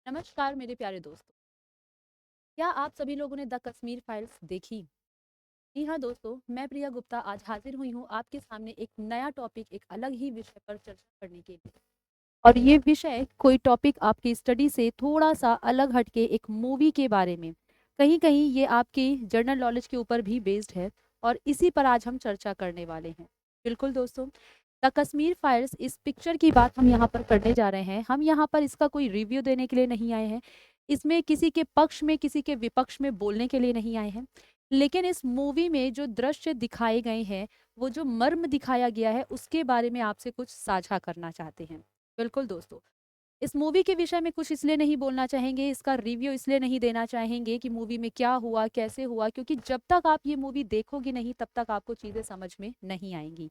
नमस्कार मेरे प्यारे दोस्तों। क्या आप सभी लोगों ने द कश्मीर फाइल्स देखी? जी हाँ दोस्तों, मैं प्रिया गुप्ता आज हाजिर हुई हूँ आपके सामने एक नया टॉपिक, एक अलग ही विषय पर चर्चा करने के लिए। और ये विषय कोई टॉपिक आपकी स्टडी से थोड़ा सा अलग हटके एक मूवी के बारे में, कहीं कहीं ये आपकी जनरल नॉलेज के ऊपर भी बेस्ड है। और इसी पर आज हम चर्चा करने वाले हैं। बिल्कुल दोस्तों, द कश्मीर फाइल्स इस पिक्चर की बात हम यहाँ पर करने जा रहे हैं। हम यहाँ पर इसका कोई रिव्यू देने के लिए नहीं आए हैं। इसमें किसी के पक्ष में किसी के विपक्ष में बोलने के लिए नहीं आए हैं। लेकिन इस मूवी में जो दृश्य दिखाए गए हैं, वो जो मर्म दिखाया गया है, उसके बारे में आपसे कुछ साझा करना चाहते हैं। बिल्कुल दोस्तों, इस मूवी के विषय में कुछ इसलिए नहीं बोलना चाहेंगे, इसका रिव्यू इसलिए नहीं देना चाहेंगे कि मूवी में क्या हुआ कैसे हुआ, क्योंकि जब तक आप ये मूवी देखोगे नहीं तब तक आपको चीज़ें समझ में नहीं आएंगी।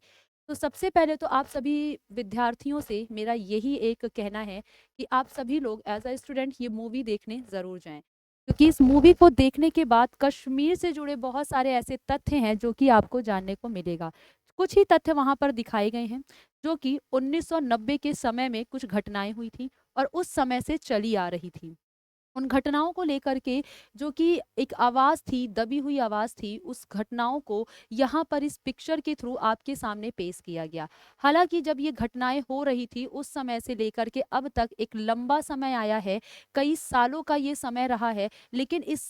तो सबसे पहले तो आप सभी विद्यार्थियों से मेरा यही एक कहना है कि आप सभी लोग एज अ स्टूडेंट ये मूवी देखने ज़रूर जाएं, क्योंकि इस मूवी को देखने के बाद कश्मीर से जुड़े बहुत सारे ऐसे तथ्य हैं जो कि आपको जानने को मिलेगा। कुछ ही तथ्य वहां पर दिखाए गए हैं जो कि 1990 के समय में कुछ घटनाएं हुई थी और उस समय से चली आ रही थी। उन घटनाओं को लेकर के जो कि एक आवाज़ थी, दबी हुई आवाज़ थी, उस घटनाओं को यहाँ पर इस पिक्चर के थ्रू आपके सामने पेश किया गया। हालांकि जब ये घटनाएं हो रही थी उस समय से लेकर के अब तक एक लंबा समय आया है, कई सालों का ये समय रहा है। लेकिन इस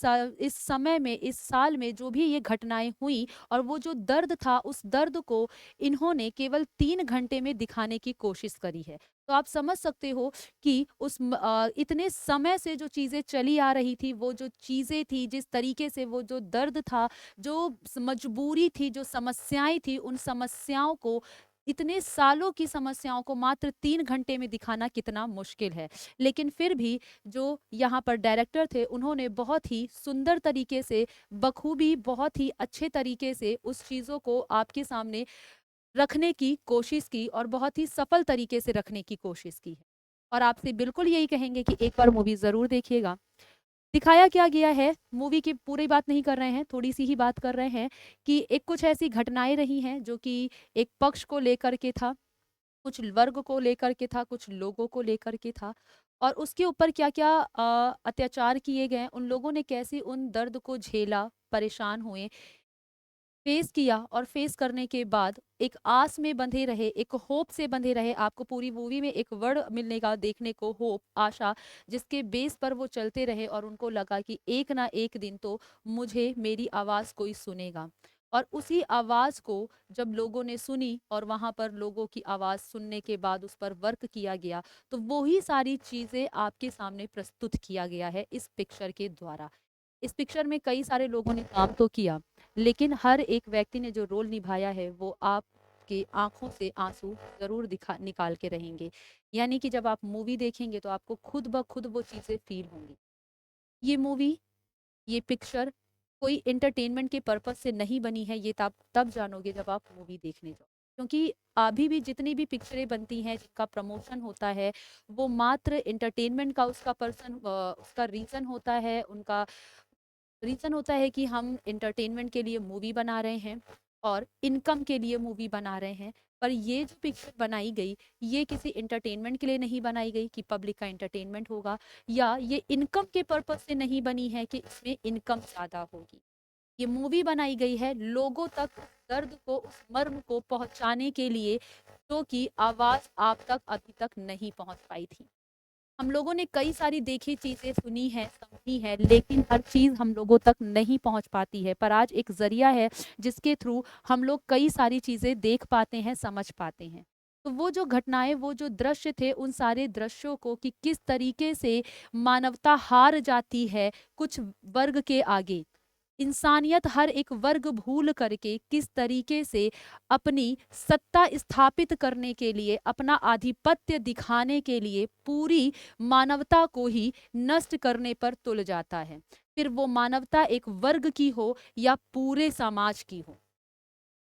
समय में, इस साल में जो भी ये घटनाएं हुई और वो जो दर्द था, उस दर्द को इन्होंने केवल 3 घंटे में दिखाने की कोशिश करी है। तो आप समझ सकते हो कि इतने समय से जो चीज़ें चली आ रही थी, वो जो चीज़ें थी, जिस तरीके से वो जो दर्द था, जो मजबूरी थी, जो समस्याएं थी, उन समस्याओं को, इतने सालों की समस्याओं को मात्र 3 घंटे में दिखाना कितना मुश्किल है। लेकिन फिर भी जो यहाँ पर डायरेक्टर थे, उन्होंने बहुत ही सुंदर तरीके से, बखूबी, बहुत ही अच्छे तरीके से उस चीज़ों को आपके सामने रखने की कोशिश की और बहुत ही सफल तरीके से रखने की कोशिश की है। और आपसे बिल्कुल यही कहेंगे कि एक बार मूवी ज़रूर देखिएगा। दिखाया क्या गया है, मूवी की पूरी बात नहीं कर रहे हैं, थोड़ी सी ही बात कर रहे हैं कि एक कुछ ऐसी घटनाएं रही हैं जो कि एक पक्ष को लेकर के था, कुछ वर्ग को लेकर के था, कुछ लोगों को लेकर के था। और उसके ऊपर क्या क्या अत्याचार किए गए, उन लोगों ने कैसे उन दर्द को झेला, परेशान हुए, फेस किया और फेस करने के बाद एक आस में बंधे रहे, एक होप से बंधे रहे। आपको पूरी मूवी में एक वर्ड मिलने का देखने को, होप, आशा, जिसके बेस पर वो चलते रहे और उनको लगा कि एक ना एक दिन तो मुझे, मेरी आवाज़ कोई सुनेगा। और उसी आवाज़ को जब लोगों ने सुनी और वहाँ पर लोगों की आवाज़ सुनने के बाद उस पर वर्क किया गया, तो वही सारी चीज़ें आपके सामने प्रस्तुत किया गया है इस पिक्चर के द्वारा। इस पिक्चर में कई सारे लोगों ने काम तो किया, लेकिन हर एक व्यक्ति ने जो रोल निभाया है वो आपकी आंखों से आंसू जरूर दिखा निकाल के रहेंगे। यानी कि जब आप मूवी देखेंगे तो आपको खुद ब खुद वो चीज़ें फील होंगी। ये मूवी, ये पिक्चर कोई एंटरटेनमेंट के पर्पज से नहीं बनी है, ये तब जानोगे जब आप मूवी देखने जाओ। क्योंकि अभी भी जितनी भी पिक्चरें बनती हैं जिनका प्रमोशन होता है, वो मात्र एंटरटेनमेंट का उसका रीज़न होता है, उनका रीज़न होता है कि हम एंटरटेनमेंट के लिए मूवी बना रहे हैं और इनकम के लिए मूवी बना रहे हैं। पर ये जो पिक्चर बनाई गई, ये किसी एंटरटेनमेंट के लिए नहीं बनाई गई कि पब्लिक का एंटरटेनमेंट होगा, या ये इनकम के पर्पज से नहीं बनी है कि इसमें इनकम ज़्यादा होगी। ये मूवी बनाई गई है लोगों तक उस दर्द को, उस मर्म को पहुंचाने के लिए, जो कि आवाज़ आप तक अभी तक नहीं पहुंच पाई थी। हम लोगों ने कई सारी देखी चीज़ें सुनी है, समझी है, लेकिन हर चीज़ हम लोगों तक नहीं पहुंच पाती है। पर आज एक ज़रिया है जिसके थ्रू हम लोग कई सारी चीज़ें देख पाते हैं, समझ पाते हैं। तो वो जो घटनाएं, वो जो दृश्य थे, उन सारे दृश्यों को कि किस तरीके से मानवता हार जाती है कुछ वर्ग के आगे, इंसानियत हर एक वर्ग भूल करके किस तरीके से अपनी सत्ता स्थापित करने के लिए, अपना आधिपत्य दिखाने के लिए पूरी मानवता को ही नष्ट करने पर तुल जाता है। फिर वो मानवता एक वर्ग की हो या पूरे समाज की हो,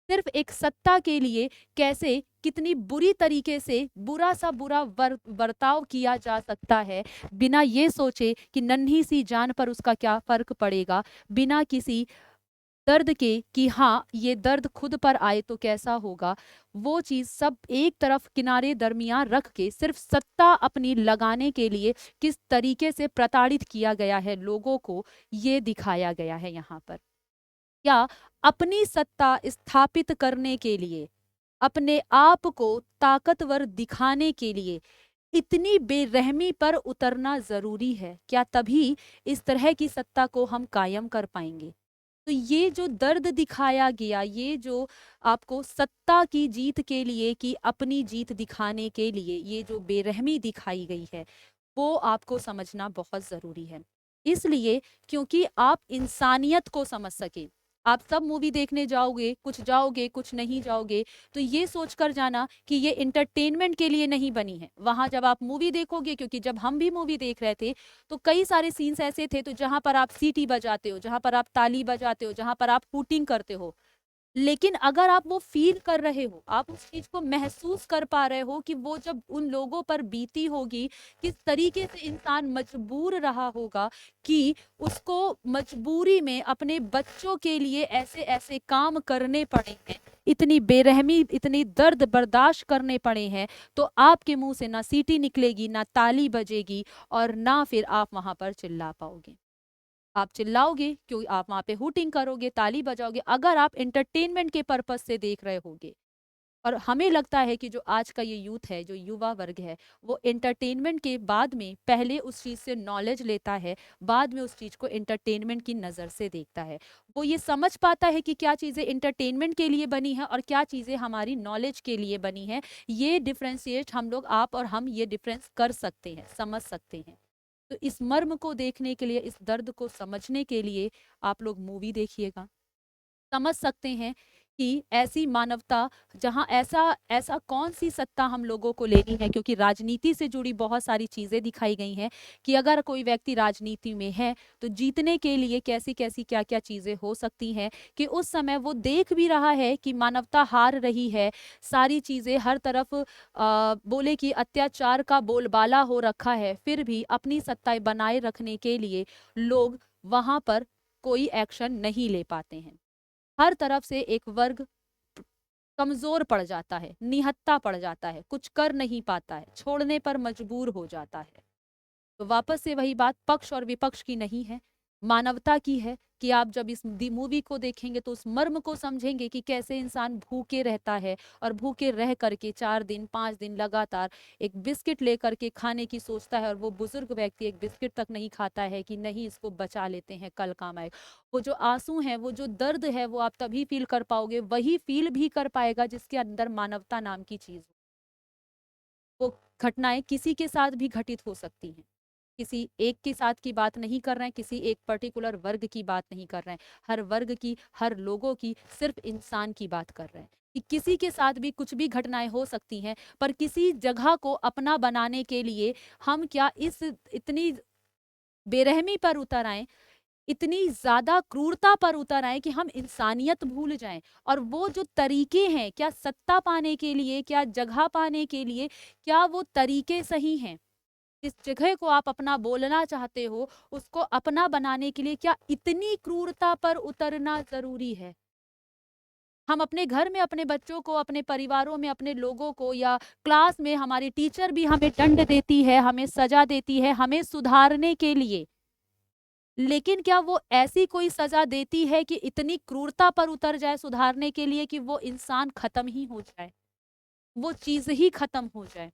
सिर्फ एक सत्ता के लिए कैसे, कितनी बुरी तरीके से बुरा सा बुरा बर्ताव किया जा सकता है, बिना ये सोचे कि नन्ही सी जान पर उसका क्या फर्क पड़ेगा, बिना किसी दर्द के कि हाँ ये दर्द खुद पर आए तो कैसा होगा, वो चीज़ सब एक तरफ किनारे दरमियान रख के सिर्फ सत्ता अपनी लगाने के लिए किस तरीके से प्रताड़ित किया गया है लोगों को, ये दिखाया गया है यहाँ पर। या अपनी सत्ता स्थापित करने के लिए, अपने आप को ताकतवर दिखाने के लिए इतनी बेरहमी पर उतरना जरूरी है क्या? तभी इस तरह की सत्ता को हम कायम कर पाएंगे। तो ये जो दर्द दिखाया गया, ये जो आपको सत्ता की जीत के लिए कि अपनी जीत दिखाने के लिए ये जो बेरहमी दिखाई गई है, वो आपको समझना बहुत जरूरी है। इसलिए क्योंकि आप इंसानियत को समझ सके। आप सब मूवी देखने जाओगे कुछ नहीं जाओगे, तो ये सोचकर जाना कि ये इंटरटेनमेंट के लिए नहीं बनी है। वहां जब आप मूवी देखोगे, क्योंकि जब हम भी मूवी देख रहे थे तो कई सारे सीन्स ऐसे थे तो जहां पर आप सीटी बजाते हो, जहां पर आप ताली बजाते हो, जहां पर आप हूटिंग करते हो, लेकिन अगर आप वो फील कर रहे हो, आप उस चीज को महसूस कर पा रहे हो कि वो जब उन लोगों पर बीती होगी, किस तरीके से इंसान मजबूर रहा होगा कि उसको मजबूरी में अपने बच्चों के लिए ऐसे ऐसे काम करने पड़े हैं, इतनी बेरहमी, इतनी दर्द बर्दाश्त करने पड़े हैं, तो आपके मुंह से ना सीटी निकलेगी, ना ताली बजेगी, और ना फिर आप वहां पर चिल्ला पाओगे। आप चिल्लाओगे क्योंकि आप वहां पे हूटिंग करोगे, ताली बजाओगे, अगर आप एंटरटेनमेंट के पर्पस से देख रहे होगे। और हमें लगता है कि जो आज का ये यूथ है, जो युवा वर्ग है, वो एंटरटेनमेंट के बाद में पहले उस चीज से नॉलेज लेता है, बाद में उस चीज को एंटरटेनमेंट की नजर से देखता है। वो ये समझ पाता है कि क्या चीजें एंटरटेनमेंट के लिए बनी है और क्या चीजें हमारी नॉलेज के लिए बनी है। ये डिफ्रेंशिएट हम लोग, आप और हम, ये डिफरेंस कर सकते हैं, समझ सकते हैं। तो इस मर्म को देखने के लिए, इस दर्द को समझने के लिए आप लोग मूवी देखिएगा। समझ सकते हैं कि ऐसी मानवता, जहां ऐसा ऐसा कौन सी सत्ता हम लोगों को लेनी है, क्योंकि राजनीति से जुड़ी बहुत सारी चीजें दिखाई गई हैं कि अगर कोई व्यक्ति राजनीति में है तो जीतने के लिए कैसी कैसी क्या क्या चीजें हो सकती हैं, कि उस समय वो देख भी रहा है कि मानवता हार रही है, सारी चीजें हर तरफ बोले कि अत्याचार का बोलबाला हो रखा है, फिर भी अपनी सत्ता बनाए रखने के लिए लोग वहां पर कोई एक्शन नहीं ले पाते हैं। हर तरफ से एक वर्ग कमजोर पड़ जाता है, निहत्ता पड़ जाता है, कुछ कर नहीं पाता है, छोड़ने पर मजबूर हो जाता है। तो वापस से वही बात, पक्ष और विपक्ष की नहीं है, मानवता की है कि आप जब इस मूवी को देखेंगे तो उस मर्म को समझेंगे कि कैसे इंसान भूखे रहता है, और भूखे रह करके 4 दिन 5 दिन लगातार एक बिस्किट लेकर के खाने की सोचता है, और वो बुजुर्ग व्यक्ति एक बिस्किट तक नहीं खाता है कि नहीं इसको बचा लेते हैं, कल काम आएगा। वो जो आंसू है, वो जो दर्द है, वो आप तभी फील कर पाओगे, वही फील भी कर पाएगा जिसके अंदर मानवता नाम की चीज हो। वो घटनाएं किसी के साथ भी घटित हो सकती हैं, किसी एक के साथ की बात नहीं कर रहे हैं, किसी एक पर्टिकुलर वर्ग की बात नहीं कर रहे हैं, हर वर्ग की, हर लोगों की, सिर्फ इंसान की बात कर रहे हैं कि किसी के साथ भी कुछ भी घटनाएं हो सकती हैं, पर किसी जगह को अपना बनाने के लिए हम क्या इस इतनी बेरहमी पर उतर आए, इतनी ज्यादा क्रूरता पर उतर आए कि हम इंसानियत भूल जाएं। और वो जो तरीके हैं, क्या सत्ता पाने के लिए, क्या जगह पाने के लिए, क्या वो तरीके सही हैं? जिस जगह को आप अपना बोलना चाहते हो, उसको अपना बनाने के लिए क्या इतनी क्रूरता पर उतरना जरूरी है? हम अपने घर में अपने बच्चों को, अपने परिवारों में अपने लोगों को, या क्लास में हमारी टीचर भी हमें दंड देती है, हमें सजा देती है हमें सुधारने के लिए, लेकिन क्या वो ऐसी कोई सजा देती है कि इतनी क्रूरता पर उतर जाए सुधारने के लिए कि वो इंसान खत्म ही हो जाए, वो चीज ही खत्म हो जाए?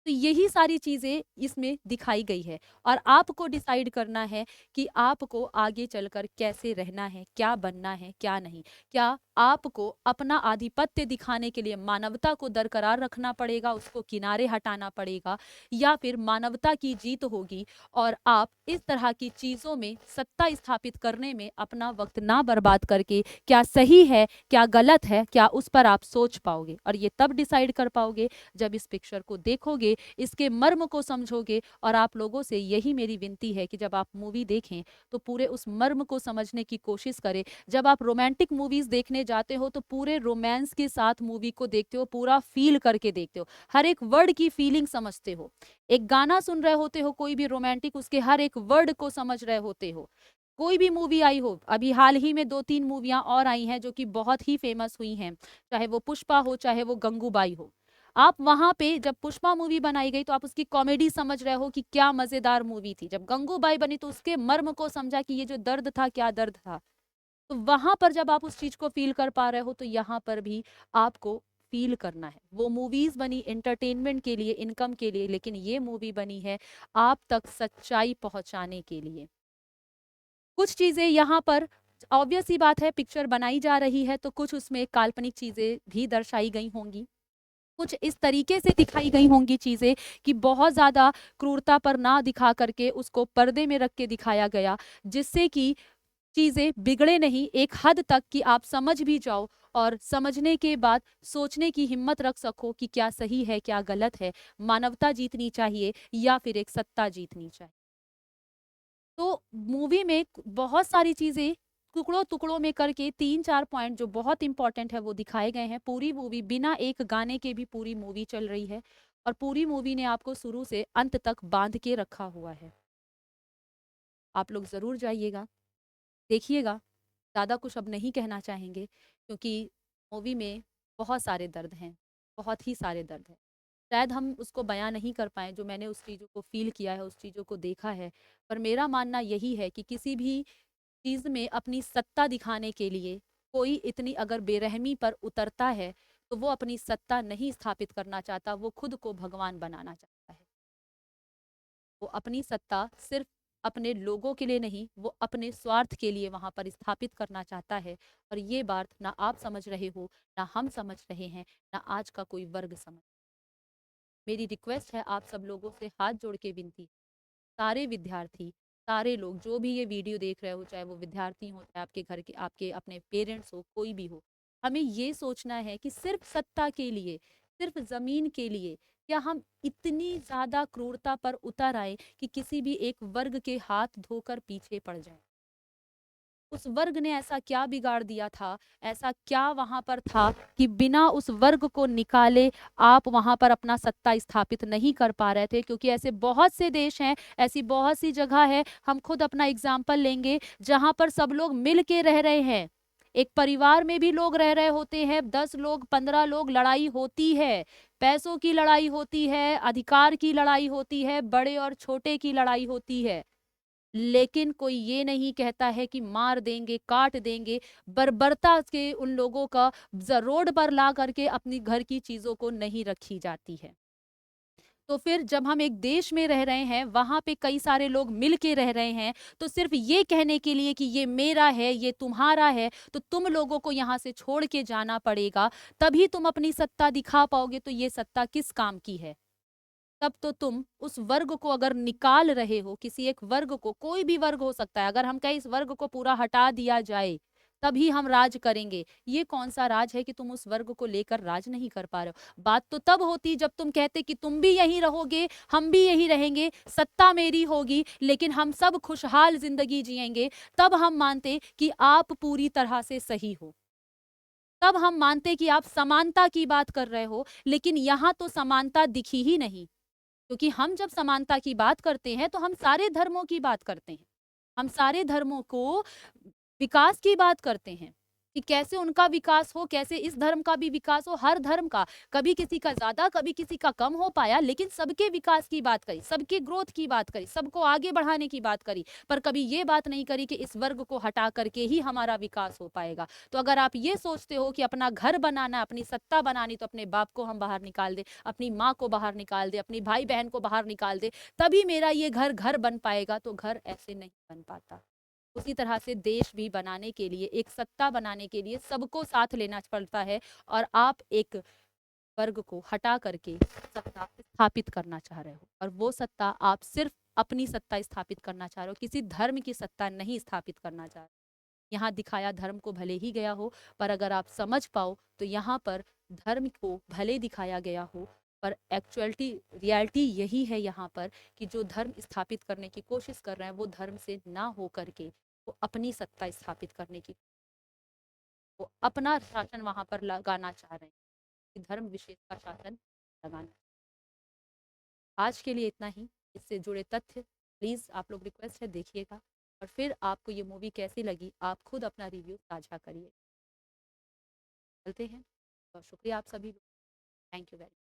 तो यही सारी चीजें इसमें दिखाई गई है, और आपको डिसाइड करना है कि आपको आगे चलकर कैसे रहना है, क्या बनना है, क्या नहीं। क्या आपको अपना आधिपत्य दिखाने के लिए मानवता को दरकरार रखना पड़ेगा, उसको किनारे हटाना पड़ेगा, या फिर मानवता की जीत होगी और आप इस तरह की चीजों में सत्ता स्थापित करने में अपना वक्त ना बर्बाद करके क्या सही है क्या गलत है, क्या उस पर आप सोच पाओगे। और ये तब डिसाइड कर पाओगे जब इस पिक्चर को देखोगे, इसके मर्म को समझोगे। और आप लोगों से यही मेरी विनती है कि जब आप मूवी देखें तो पूरे उस मर्म को समझने की कोशिश करें। जब आप रोमांटिक मूवीज देखने जाते हो तो पूरे रोमांस के साथ मूवी को देखते हो, पूरा फील करके देखते हो, हर एक वर्ड की फीलिंग समझते हो। एक गाना सुन रहे होते हो कोई भी रोमांटिक, उसके हर एक वर्ड को समझ रहे होते हो। कोई भी मूवी आई हो, अभी हाल ही में 2-3 मूवियाँ और आई हैं जो कि बहुत ही फेमस हुई हैं, चाहे वो पुष्पा हो, चाहे वो गंगूबाई हो। आप वहाँ पे जब पुष्पा मूवी बनाई गई तो आप उसकी कॉमेडी समझ रहे हो कि क्या मज़ेदार मूवी थी। जब गंगूबाई बनी तो उसके मर्म को समझा कि ये जो दर्द था, क्या दर्द था। तो वहाँ पर जब आप उस चीज़ को फ़ील कर पा रहे हो तो यहाँ पर भी आपको फ़ील करना है। वो मूवीज़ बनी एंटरटेनमेंट के लिए, इनकम के लिए, लेकिन ये मूवी बनी है आप तक सच्चाई पहुँचाने के लिए। कुछ चीज़ें यहाँ पर ऑब्वियस सी बात है, पिक्चर बनाई जा रही है तो कुछ उसमें काल्पनिक चीज़ें भी दर्शाई गई होंगी। कुछ इस तरीके से दिखाई गई होंगी चीज़ें कि बहुत ज़्यादा क्रूरता पर ना दिखा करके उसको पर्दे में रख के दिखाया गया, जिससे कि चीज़ें बिगड़े नहीं, एक हद तक कि आप समझ भी जाओ और समझने के बाद सोचने की हिम्मत रख सको कि क्या सही है, क्या गलत है, मानवता जीतनी चाहिए या फिर एक सत्ता जीतनी चाहिए। तो मूवी में बहुत सारी चीज़ें टुकड़ों-टुकड़ों में करके 3-4 पॉइंट जो बहुत इम्पोर्टेंट है वो दिखाए गए हैं। पूरी मूवी बिना एक गाने के भी पूरी मूवी चल रही है और पूरी मूवी ने आपको शुरू से अंत तक बाँध के रखा हुआ है। आप लोग ज़रूर जाइएगा, देखिएगा। ज़्यादा कुछ अब नहीं कहना चाहेंगे क्योंकि मूवी में बहुत सारे दर्द हैं, बहुत ही सारे दर्द हैं। शायद हम उसको बयाँ नहीं कर पाएँ, जो मैंने उस चीज़ों को फ़ील किया है, उस चीज़ों को देखा है। पर मेरा मानना यही है कि किसी भी चीज़ में अपनी सत्ता दिखाने के लिए कोई इतनी अगर बेरहमी पर उतरता है, तो वो अपनी सत्ता नहीं स्थापित करना चाहता, वो खुद को भगवान बनाना चाहता है। वो अपनी सत्ता सिर्फ अपने लोगों के लिए नहीं, वो अपने स्वार्थ के लिए वहाँ पर स्थापित करना चाहता है और ये बात ना आप समझ रहे हो, ना हम समझ रहे हैं, ना आज का कोई वर्ग समझ। मेरी रिक्वेस्ट है आप सब लोगों से हाथ जोड़ के विनती, सारे विद्यार्थी, सारे लोग जो भी ये वीडियो देख रहे हो, चाहे वो विद्यार्थी हो, चाहे आपके घर के आपके अपने पेरेंट्स हो, कोई भी हो, हमें ये सोचना है कि सिर्फ सत्ता के लिए, सिर्फ ज़मीन के लिए क्या हम इतनी ज़्यादा क्रूरता पर उतर आए कि किसी भी एक वर्ग के हाथ धोकर पीछे पड़ जाएँ। उस वर्ग ने ऐसा क्या बिगाड़ दिया था, ऐसा क्या वहाँ पर था कि बिना उस वर्ग को निकाले आप वहाँ पर अपना सत्ता स्थापित नहीं कर पा रहे थे, क्योंकि ऐसे बहुत से देश हैं, ऐसी बहुत सी जगह है, हम खुद अपना एग्जाम्पल लेंगे, जहाँ पर सब लोग मिल के रह रहे हैं। एक परिवार में भी लोग रह रहे होते हैं, 10 लोग, 15 लोग, लड़ाई होती है, पैसों की लड़ाई होती है, अधिकार की लड़ाई होती है, बड़े और छोटे की लड़ाई होती है। लेकिन कोई ये नहीं कहता है कि मार देंगे, काट देंगे, बर्बरता के उन लोगों का रोड पर ला करके अपनी घर की चीज़ों को नहीं रखी जाती है। तो फिर जब हम एक देश में रह रहे हैं, वहाँ पे कई सारे लोग मिल के रह रहे हैं, तो सिर्फ़ ये कहने के लिए कि ये मेरा है, ये तुम्हारा है, तो तुम लोगों को यहाँ से छोड़ के जाना पड़ेगा, तभी तुम अपनी सत्ता दिखा पाओगे, तो ये सत्ता किस काम की है? तब तो तुम उस वर्ग को अगर निकाल रहे हो, किसी एक वर्ग को, कोई भी वर्ग हो सकता है, अगर हम कहें इस वर्ग को पूरा हटा दिया जाए, तभी हम राज करेंगे। ये कौन-सा राज है कि तुम उस वर्ग को लेकर राज नहीं कर पा रहे हो? बात तो तब होती जब तुम कहते कि तुम भी यहीं रहोगे, हम भी यहीं रहेंगे, सत्ता मेरी होगी, लेकिन हम सब खुशहाल ज़िंदगी जिएँगे, तब हम मानते कि आप पूरी तरह से सही हो। तब हम मानते कि आप समानता की बात कर रहे हो, लेकिन यहाँ तो समानता दिखी ही नहीं। क्योंकि हम जब समानता की बात करते हैं तो हम सारे धर्मों की बात करते हैं। हम सारे धर्मों को विकास की बात करते हैं कि कैसे उनका विकास हो, कैसे इस धर्म का भी विकास हो, हर धर्म का, कभी किसी का ज़्यादा, कभी किसी का कम हो पाया, लेकिन सबके विकास की बात करी, सबके ग्रोथ की बात करी, सबको आगे बढ़ाने की बात करी, पर कभी ये बात नहीं करी कि इस वर्ग को हटा करके ही हमारा विकास हो पाएगा। तो अगर आप ये सोचते हो कि अपना घर बनाना, अपनी सत्ता बनानी, तो अपने बाप को हम बाहर निकाल दें, अपनी माँ को बाहर निकाल दें, अपनी भाई-बहन को बाहर निकाल दें, तभी मेरा ये घर घर बन पाएगा, तो घर ऐसे नहीं बन पाता। उसी तरह से देश भी बनाने के लिए, एक सत्ता बनाने के लिए सबको साथ लेना पड़ता है और आप एक वर्ग को हटा करके सत्ता स्थापित करना चाह रहे हो और वो सत्ता आप सिर्फ अपनी सत्ता स्थापित करना चाह रहे हो, किसी धर्म की सत्ता नहीं स्थापित करना चाह रहे हो। यहाँ दिखाया धर्म को भले ही गया हो, पर अगर आप समझ पाओ तो यहाँ पर धर्म को भले दिखाया गया हो, पर एक्चुअलिटी रियलिटी यही है यहाँ पर कि जो धर्म स्थापित करने की कोशिश कर रहे हैं वो धर्म से ना हो करके वो अपनी सत्ता स्थापित करने की, वो अपना शासन वहां पर लगाना चाह रहे हैं कि धर्म विशेष का शासन लगाना। आज के लिए इतना ही। इससे जुड़े तथ्य प्लीज आप लोग रिक्वेस्ट है देखिएगा। और फिर आपको ये मूवी कैसी लगी आप खुद अपना रिव्यू साझा करिए। चलते हैं। बहुत शुक्रिया आप सभी। Thank you very